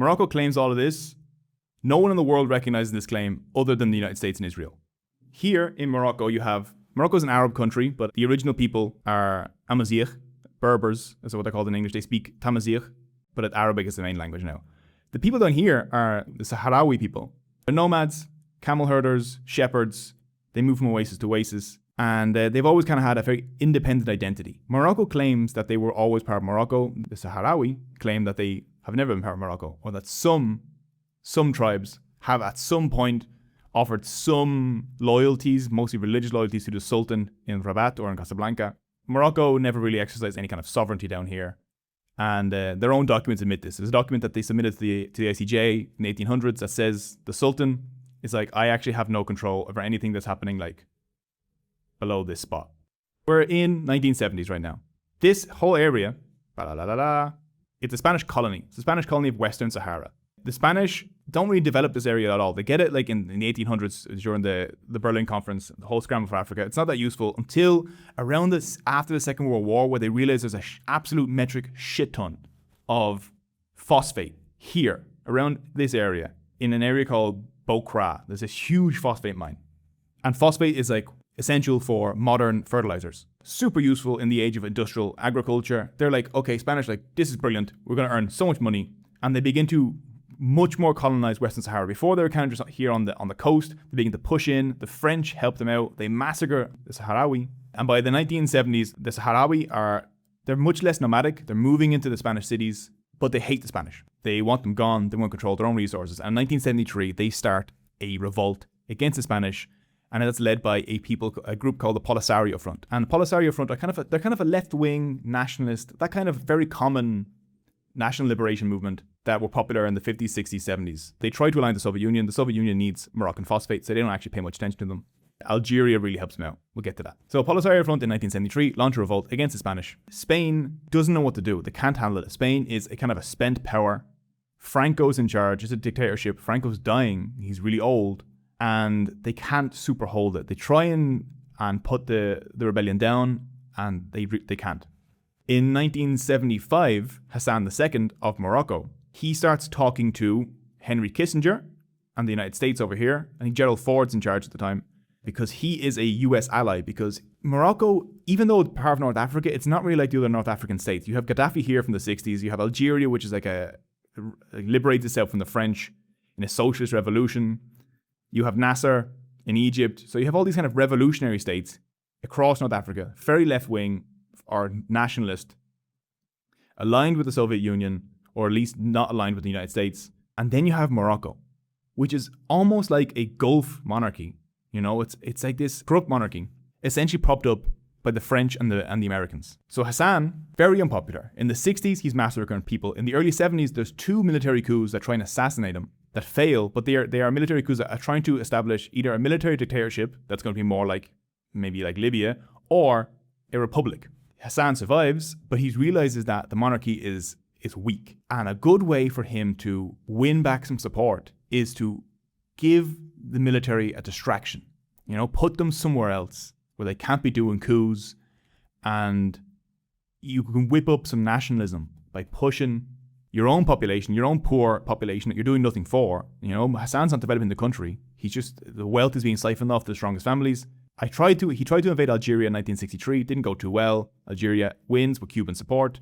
Morocco claims all of this. No one in the world recognizes this claim other than the United States and Israel. Here in Morocco, Morocco's an Arab country, but the original people are Amazigh, Berbers, is what they're called in English. They speak Tamazight, but Arabic is the main language now. The people down here are the Sahrawi people. They're nomads, camel herders, shepherds. They move from oasis to oasis, and they've always kind of had a very independent identity. Morocco claims that they were always part of Morocco. The Sahrawi claim that they have never been part of Morocco, or that some tribes have at some point offered some loyalties, mostly religious loyalties, to the Sultan in Rabat or in Casablanca. Morocco never really exercised any kind of sovereignty down here, and their own documents admit this. There's a document that they submitted to the ICJ in the 1800s that says the Sultan is like, I actually have no control over anything that's happening like below this spot. We're in 1970s right now. This whole area, it's a Spanish colony. It's a Spanish colony of Western Sahara. The Spanish don't really develop this area at all. They get it like in the 1800s during the Berlin Conference, the whole scramble for Africa. It's not that useful until around after the Second World War, where they realize there's a absolute metric shit ton of phosphate here around this area in an area called Bokra. There's this huge phosphate mine. And phosphate is like essential for modern fertilizers. Super useful in the age of industrial agriculture. They're like, okay, Spanish, like, this is brilliant. We're going to earn so much money. And they begin to much more colonized Western Sahara. Before they were kind of just here on the coast, they begin to push in. The French help them out. They massacre the Sahrawi. And by the 1970s, the Sahrawi they're much less nomadic. They're moving into the Spanish cities, but they hate the Spanish. They want them gone. They want to control their own resources. And in 1973, they start a revolt against the Spanish, and that's led by a group called the Polisario Front. And the Polisario Front are they're kind of a left-wing nationalist, that kind of very common national liberation movement that were popular in the 50s, 60s, 70s. They try to align the Soviet Union. The Soviet Union needs Moroccan phosphate, so they don't actually pay much attention to them. Algeria really helps them out. We'll get to that. So Polisario Front in 1973 launch a revolt against the Spanish. Spain doesn't know what to do. They can't handle it. Spain is a kind of a spent power. Franco's in charge. It's a dictatorship. Franco's dying. He's really old. And they can't super hold it. They try and put the rebellion down, and they can't. In 1975, Hassan II of Morocco, he starts talking to Henry Kissinger and the United States over here. I think Gerald Ford's in charge at the time, because he is a US ally. Because Morocco, even though it's part of North Africa, it's not really like the other North African states. You have Gaddafi here from the 60s. You have Algeria, which is like liberates itself from the French in a socialist revolution. You have Nasser in Egypt. So you have all these kind of revolutionary states across North Africa, very left-wing or nationalist, aligned with the Soviet Union, or at least not aligned with the United States. And then you have Morocco, which is almost like a Gulf monarchy. You know, it's like this corrupt monarchy, essentially propped up by the French and the Americans. So Hassan, very unpopular. In the 60s, he's massacring people. In the early 70s, there's 2 military coups that try and assassinate him that fail, but they are military coups that are trying to establish either a military dictatorship that's going to be more like maybe like Libya, or a republic. Hassan survives, but he realizes that the monarchy is weak. And a good way for him to win back some support is to give the military a distraction. You know, put them somewhere else where they can't be doing coups, and you can whip up some nationalism by pushing your own population, your own poor population that you're doing nothing for. You know, Hassan's not developing the country. The wealth is being siphoned off the strongest families. He tried to invade Algeria in 1963. Didn't go too well. Algeria wins with Cuban support.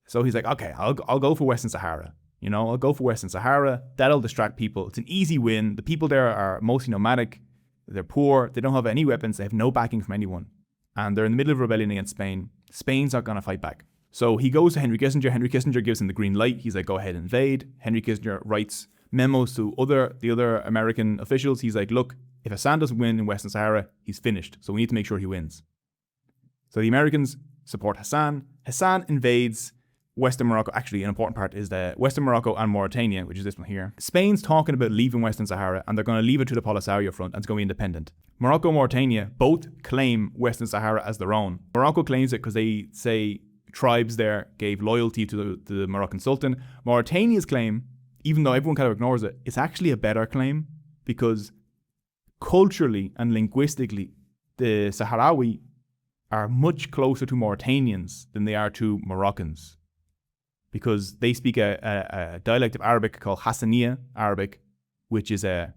So he's like, okay, I'll go for Western Sahara. You know, I'll go for Western Sahara. That'll distract people. It's an easy win. The people there are mostly nomadic. They're poor. They don't have any weapons. They have no backing from anyone. And they're in the middle of rebellion against Spain. Spain's not going to fight back. So he goes to Henry Kissinger. Henry Kissinger gives him the green light. He's like, go ahead and invade. Henry Kissinger writes memos to the other American officials. He's like, look, if Hassan doesn't win in Western Sahara, he's finished. So we need to make sure he wins. So the Americans support Hassan. Hassan invades Western Morocco. Actually, an important part is that Western Morocco and Mauritania, which is this one here. Spain's talking about leaving Western Sahara, and they're going to leave it to the Polisario Front, and it's going to be independent. Morocco and Mauritania both claim Western Sahara as their own. Morocco claims it because they say tribes there gave loyalty to the Moroccan Sultan. Mauritania's claim, even though everyone kind of ignores it, it's actually a better claim, because culturally and linguistically, the Sahrawi are much closer to Mauritanians than they are to Moroccans. because they speak a dialect of Arabic called Hassaniya Arabic, which is the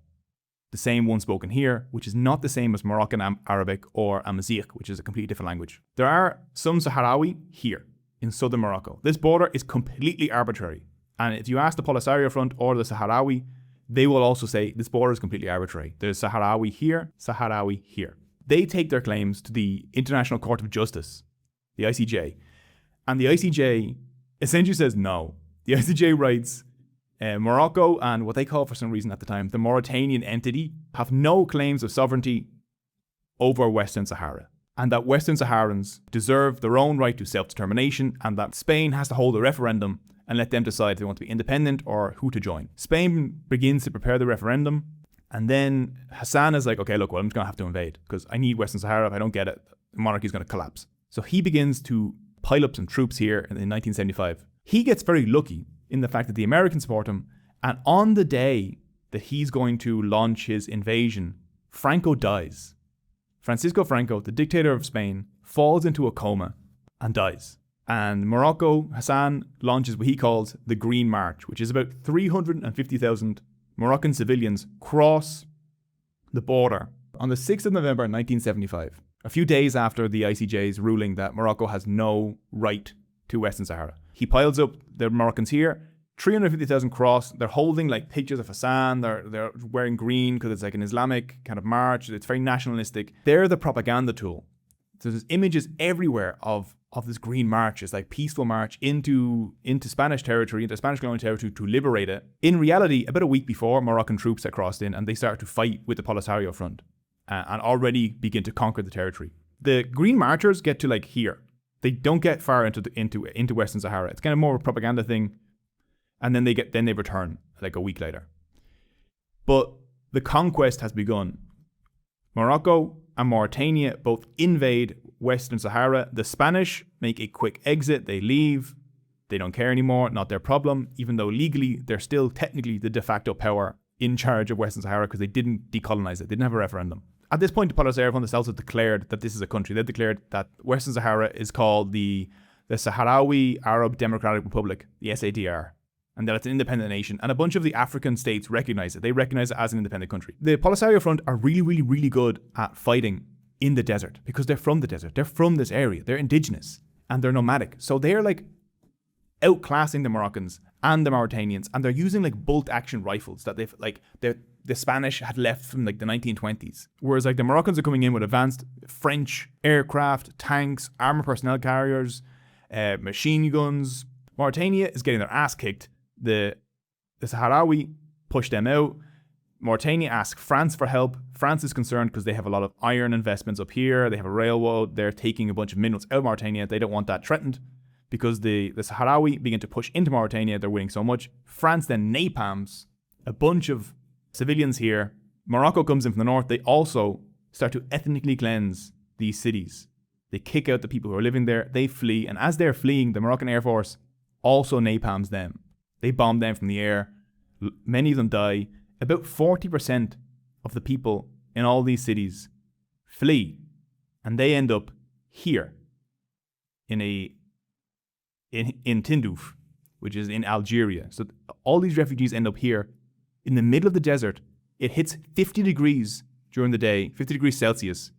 same one spoken here, which is not the same as Moroccan Arabic or Amazigh, which is a completely different language. There are some Sahrawi here in southern Morocco. This border is completely arbitrary. And if you ask the Polisario Front or the Sahrawi, they will also say this border is completely arbitrary. There's Sahrawi here, Sahrawi here. They take their claims to the International Court of Justice, the ICJ. And the ICJ essentially says no. The ICJ writes, Morocco and what they call for some reason at the time, the Mauritanian entity, have no claims of sovereignty over Western Sahara. And that Western Saharans deserve their own right to self-determination, and that Spain has to hold a referendum and let them decide if they want to be independent or who to join. Spain begins to prepare the referendum, and then Hassan is like, okay, look, well, I'm just going to have to invade because I need Western Sahara. If I don't get it, the monarchy is going to collapse. So he begins to pile up some troops here in 1975. He gets very lucky in the fact that the Americans support him, and on the day that he's going to launch his invasion, Franco dies. Francisco Franco, the dictator of Spain, falls into a coma and dies. And Morocco, Hassan, launches what he calls the Green March, which is about 350,000 Moroccan civilians cross the border on the 6th of November 1975, a few days after the ICJ's ruling that Morocco has no right to Western Sahara. He piles up the Moroccans here, 350,000 cross. They're holding like pictures of Hassan. They're wearing green because it's like an Islamic kind of march. It's very nationalistic. They're the propaganda tool. So there's images everywhere of this green march. It's like peaceful march into Spanish territory, into Spanish colonial territory to liberate it. In reality, about a week before, Moroccan troops had crossed in and they started to fight with the Polisario Front and already begin to conquer the territory. The Green Marchers get to like here. They don't get far into Western Sahara. It's kind of more of a propaganda thing. And then they return like a week later. But the conquest has begun. Morocco and Mauritania both invade Western Sahara. The Spanish make a quick exit. They leave. They don't care anymore. Not their problem. Even though legally they're still technically the de facto power in charge of Western Sahara because they didn't decolonize it. They didn't have a referendum. At this point, the Polisario Front themselves have declared that this is a country. They declared that Western Sahara is called the Sahrawi Arab Democratic Republic, the SADR, and that it's an independent nation. And a bunch of the African states recognize it. They recognize it as an independent country. The Polisario Front are really, really, really good at fighting in the desert because they're from the desert. They're from this area. They're indigenous and they're nomadic. So they're like outclassing the Moroccans and the Mauritanians, and they're using like bolt action rifles that the Spanish had left from like the 1920s. Whereas like the Moroccans are coming in with advanced French aircraft, tanks, armored personnel carriers, machine guns. Mauritania is getting their ass kicked. The Sahrawi push them out. Mauritania asks France for help. France is concerned because they have a lot of iron investments up here. They have a railroad. They're taking a bunch of minerals out of Mauritania. They don't want that threatened because the Sahrawi begin to push into Mauritania. They're winning so much. France then napalms a bunch of civilians here. Morocco comes in from the north. They also start to ethnically cleanse these cities. They kick out the people who are living there. They flee. And as they're fleeing, the Moroccan Air Force also napalms them. They bomb them from the air. Many of them die. About 40% of the people in all these cities flee. And they end up here in Tindouf, which is in Algeria. So all these refugees end up here in the middle of the desert. It hits 50 degrees during the day, 50 degrees Celsius,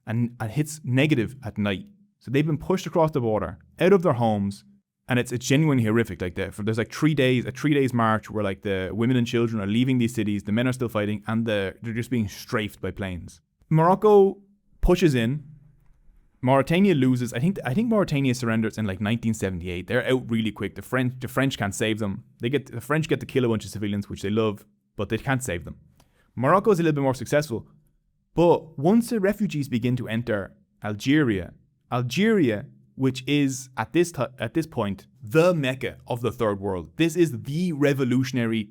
and it hits negative at night. So they've been pushed across the border, out of their homes, and it's genuinely horrific. Like there's like 3 days, a 3 days march where like the women and children are leaving these cities, the men are still fighting, and they're just being strafed by planes. Morocco pushes in. Mauritania loses. I think Mauritania surrenders in like 1978. They're out really quick. The French can't save them. The French get to kill a bunch of civilians, which they love, but they can't save them. Morocco is a little bit more successful, but once the refugees begin to enter Algeria, which is at this point the Mecca of the third world. This is the revolutionary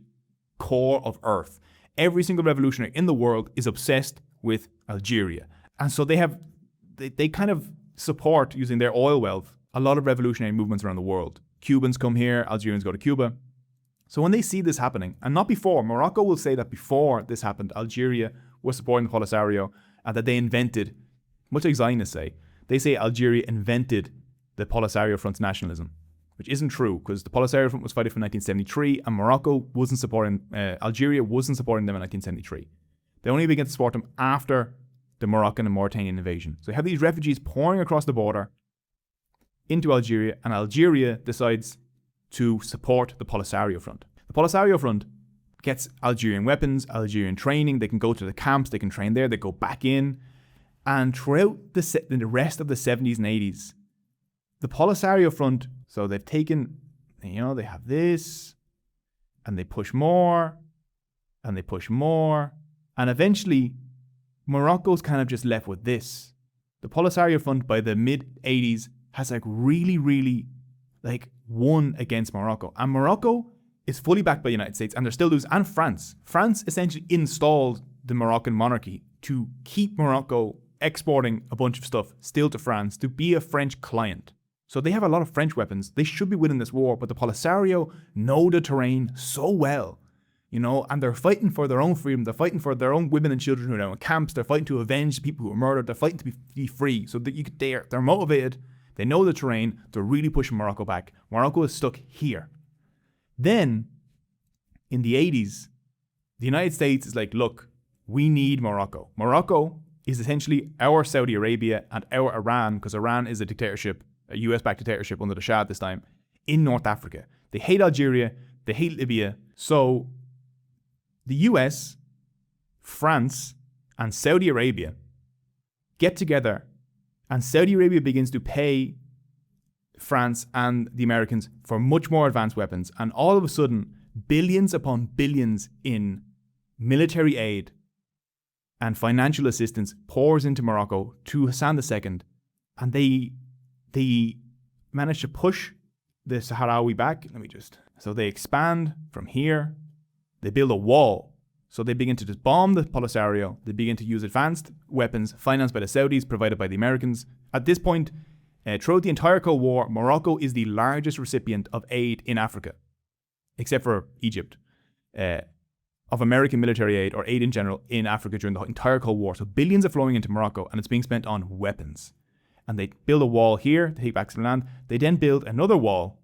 core of Earth. Every single revolutionary in the world is obsessed with Algeria, and so they kind of support, using their oil wealth, a lot of revolutionary movements around the world. Cubans come here, Algerians go to Cuba. So when they see this happening, and not before, Morocco will say that before this happened, Algeria was supporting the Polisario, and that they invented, much like Zionists say, they say Algeria invented the Polisario Front's nationalism. which isn't true because the Polisario Front was fighting from 1973 and Morocco wasn't supporting, Algeria wasn't supporting them in 1973. They only began to support them after the Moroccan and Mauritanian invasion. So you have these refugees pouring across the border into Algeria, and Algeria decides to support the Polisario Front. The Polisario Front gets Algerian weapons, Algerian training. They can go to the camps, they can train there, they go back in. And throughout the rest of the 70s and 80s, the Polisario Front, so they've taken, they have this, and they push more, and they push more, and eventually Morocco's kind of just left with this. The Polisario Front by the mid-80s has really won against Morocco. And Morocco is fully backed by the United States, and they're still losing. And France. France essentially installed the Moroccan monarchy to keep Morocco exporting a bunch of stuff still to France, to be a French client. So they have a lot of French weapons. They should be winning this war, but the Polisario know the terrain so well, and they're fighting for their own freedom. They're fighting for their own women and children who are now in camps. They're fighting to avenge the people who were murdered. They're fighting to be free. So that they're motivated. They know the terrain. They're really pushing Morocco back. Morocco is stuck here. Then, in the 80s, the United States is like, look, we need Morocco. Morocco is essentially our Saudi Arabia and our Iran, because Iran is a dictatorship, a US-backed dictatorship under the Shah at this time, in North Africa. They hate Algeria. They hate Libya. So the US, France, and Saudi Arabia get together, and Saudi Arabia begins to pay France and the Americans for much more advanced weapons. And all of a sudden, billions upon billions in military aid and financial assistance pours into Morocco to Hassan II. And they manage to push the Sahrawi back. So they expand from here. They build a wall. So they begin to just bomb the Polisario. They begin to use advanced weapons financed by the Saudis, provided by the Americans. At this point, throughout the entire Cold War, Morocco is the largest recipient of aid in Africa, except for Egypt, of American military aid or aid in general in Africa during the entire Cold War. So billions are flowing into Morocco, and it's being spent on weapons. And they build a wall here to take back some land. They then build another wall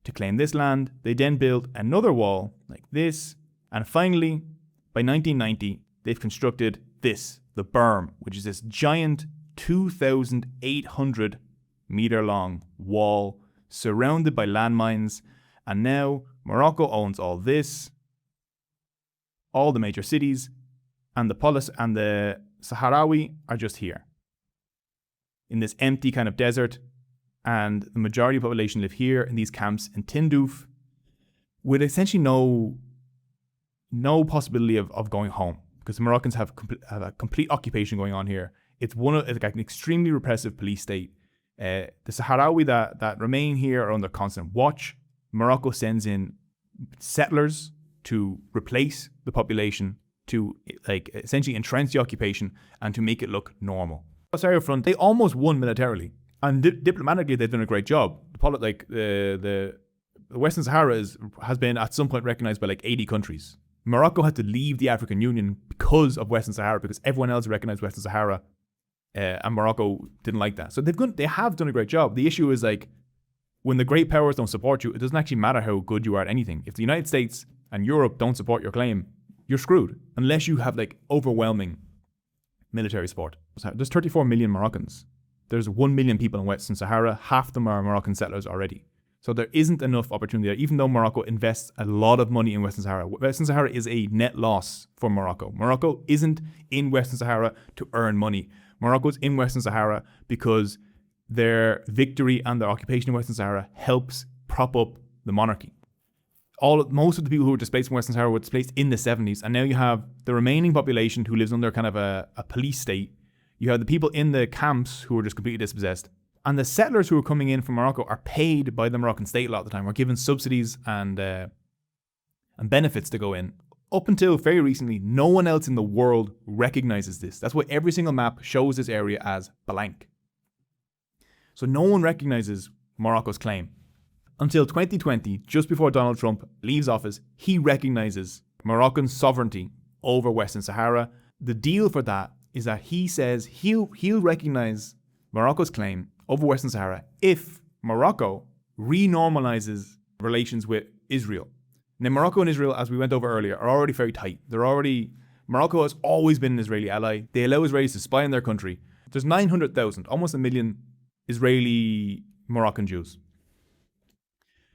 to claim this land. They then build another wall like this. And finally, by 1990, they've constructed this, the berm, which is this giant 2,800 meter long wall surrounded by landmines. And now Morocco owns all this, all the major cities, and the Sahrawi are just here in this empty kind of desert. And the majority of the population live here in these camps in Tindouf with essentially no possibility of going home, because the Moroccans have a complete occupation going on here. It's an extremely repressive police state. The Sahrawi that remain here are under constant watch. Morocco sends in settlers to replace the population, to essentially entrench the occupation and to make it look normal. The Polisario Front, they almost won militarily, and diplomatically they've done a great job. The Western Sahara has been at some point recognized by 80 countries. Morocco had to leave the African Union because of Western Sahara, because everyone else recognized Western Sahara, and Morocco didn't like that. So they have done a great job. The issue is when the great powers don't support you, it doesn't actually matter how good you are at anything. If the United States and Europe don't support your claim, you're screwed unless you have overwhelming military support. There's 34 million Moroccans. There's 1 million people in Western Sahara. Half them are Moroccan settlers already. So there isn't enough opportunity there, even though Morocco invests a lot of money in Western Sahara. Western Sahara is a net loss for Morocco. Morocco isn't in Western Sahara to earn money. Morocco's in Western Sahara because their victory and their occupation in Western Sahara helps prop up the monarchy. Most of the people who were displaced from Western Sahara were displaced in the 70s, and now you have the remaining population who lives under kind of a police state. You have the people in the camps who are just completely dispossessed. And the settlers who are coming in from Morocco are paid by the Moroccan state a lot of the time, or given subsidies and benefits to go in. Up until very recently, no one else in the world recognizes this. That's why every single map shows this area as blank. So no one recognizes Morocco's claim. Until 2020, just before Donald Trump leaves office, he recognizes Moroccan sovereignty over Western Sahara. The deal for that is that he says he'll recognize Morocco's claim over Western Sahara if Morocco renormalizes relations with Israel. Now, Morocco and Israel, as we went over earlier, are already very tight. Morocco has always been an Israeli ally. They allow Israelis to spy on their country. There's 900,000, almost 1 million Israeli Moroccan Jews.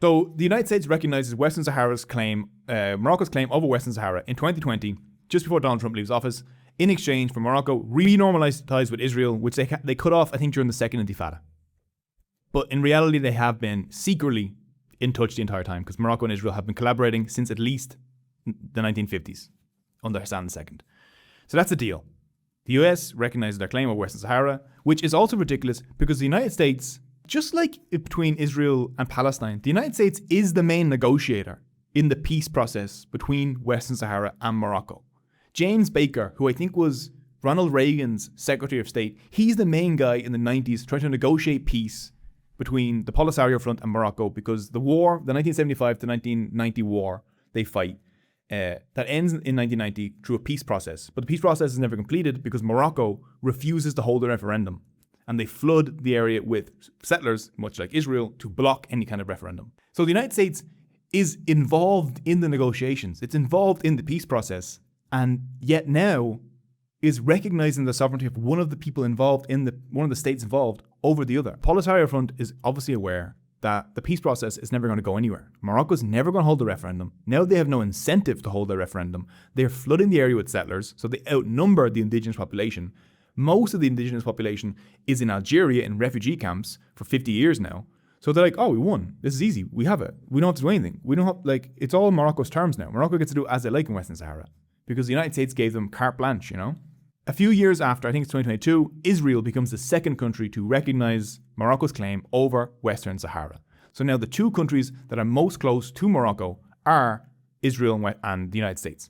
So the United States recognizes Western Sahara's claim, Morocco's claim over Western Sahara in 2020, just before Donald Trump leaves office, in exchange for Morocco renormalized ties with Israel, which they cut off, I think, during the Second Intifada. But in reality, they have been secretly in touch the entire time, because Morocco and Israel have been collaborating since at least the 1950s under Hassan II. So that's the deal. The US recognizes their claim of Western Sahara, which is also ridiculous because the United States, just like between Israel and Palestine, the United States is the main negotiator in the peace process between Western Sahara and Morocco. James Baker, who I think was Ronald Reagan's Secretary of State, he's the main guy in the 90s trying to negotiate peace between the Polisario Front and Morocco, because the war, the 1975 to 1990 war they fight, that ends in 1990 through a peace process. But the peace process is never completed because Morocco refuses to hold a referendum. And they flood the area with settlers, much like Israel, to block any kind of referendum. So the United States is involved in the negotiations. It's involved in the peace process. And yet now is recognizing the sovereignty of one of the people involved one of the states involved over the other. Polisario Front is obviously aware that the peace process is never going to go anywhere. Morocco's never going to hold a referendum. Now they have no incentive to hold a referendum. They're flooding the area with settlers, so they outnumber the indigenous population. Most of the indigenous population is in Algeria in refugee camps for 50 years now. So they're like, oh, we won. This is easy. We have it. We don't have to do anything. We don't have, it's all Morocco's terms now. Morocco gets to do as they like in Western Sahara because the United States gave them carte blanche, A few years after, I think it's 2022, Israel becomes the second country to recognize Morocco's claim over Western Sahara. So now the two countries that are most close to Morocco are Israel and the United States.